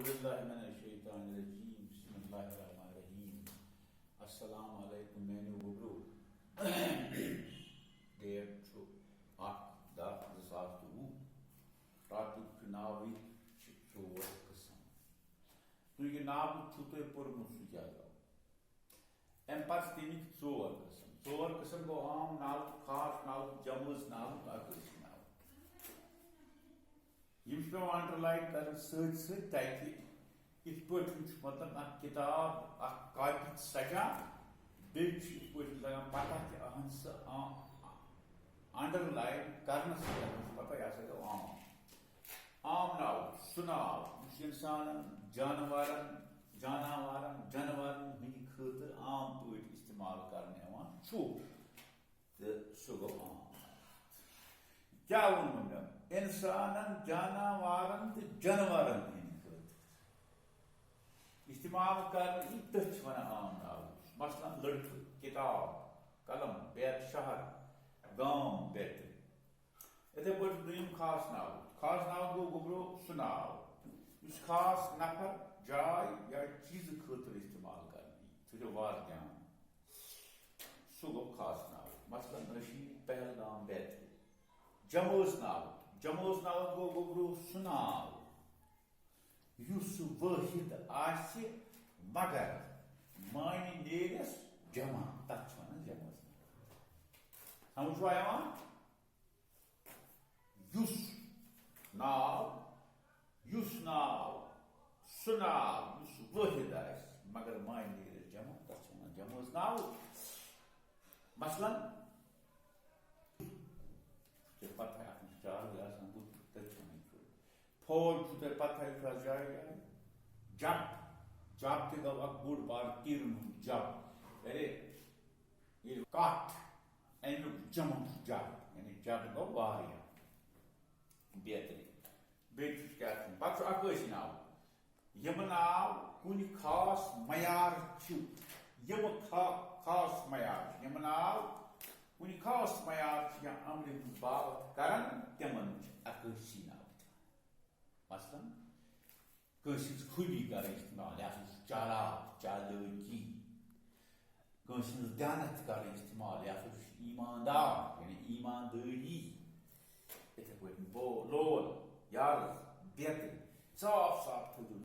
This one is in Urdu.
باللہ من الشیطان الرجیم بسم اللہ الرحمن الرحیم السلام علیکم میانیو گوبرو ڈیٹ چھُ 8/10/2023 ٹاپک چھُ ناوٕے چھِ 4 قٕسم تُہۍ یہِ ناو چھُو تۄہہِ پوٚرمُت سُہ کیٛاہ گوٚو اَمہِ پتہٕ چھِ تَمِکۍ 4 قٕسم گوٚو عام ناو خاص ناو جمٲژ ناو اکٲسی ناو یم چھِ پیٚوان انڈرلائن کرٕنۍ سۭتۍ سۭتۍ تاکہِ یِتھ پٲٹھۍ چھُ مطلب اکھ کتاب اکھ کاپی سجان بیٚیہِ چھُ یِتھ پٲٹھۍ لگان پتہ کہِ اہن سا انڈرلائن کرنہٕ سۭتۍ چھِ پتہ یہِ ہسا گوٚو عام ناو سُہ ناو یُس انسانن جانورن جانورن ہٕنٛدِ خٲطرٕ عام پٲٹھۍ استعمال کرنہٕ یِوان چھُ تہٕ سُہ گوٚو عام کیا ووٚنمو مےٚ انسانن جانورن تہٕ جانورن ہٕنٛدِ خٲطرٕ استعمال کرنہٕ یی تٔتھۍ چھِ ونان عام ناو مثلاً لڑکہٕ کتاب قلم بیت شہر گام بیترِ یِتھے پٲٹھۍ دوٚیِم خاص ناو گوٚو گوٚبرو سُہ ناو یُس خاص نفر جاے یا چیٖزٕ خٲطرٕ استعمال کرنہٕ یی تھٲیِو واریاہ دھیان سُہ گوٚو خاص ناو مثلاً رشیٖد پہلگام بیترِ جمٲژ ناو گوٚو گوٚبرو سُہ ناو یُس وٲحد آسہِ مگر معنی نیرٮ۪س جمع تتھ چھِ ونان جمٲژ ناو سمجھ چھُوا یِوان یُس ناو سُہ ناو یُس وٲحد آسہِ مگر معنی نیرٮ۪س جمع تتھ چھِ ونان جمٲژ ناو مثلاً پتہ اتھ منٛز چاروٲے آسان بُتھ تتہِ چھِ ونان فوج چھُ تۄہہِ پتہ یہِ چھُ آز جایہِ جب تہِ گوٚو اکھ بوٚڑ بار تیٖرن ہُنٛد جب ییٚلہِ کٹھ امیُک جمع چھُ جب یعنی جب گوٚو واریاہ بیترِ بیٚیہِ چھُ کیٛاہ پتہٕ چھُ اکٲسی ناو یِم ناو کُنہِ خاص معیار چھِ یا عملہِ ہٕنٛز بابت کران تِمن چھِ اکٲسی ناو مثلاً کٲنٛسہِ ہٕنٛز خوٗبی کرٕنۍ استعمال یہِ ہسا چھُ چالاک چالٲکی کٲنٛسہِ ہٕنٛز دیانت کرٕنۍ استعمال یہِ ہسا چھُ ایٖماندار یعنی ایٖماندٲری یِتھے پٲٹھۍ لول یارٕ بیترِ صاف تھٲیِو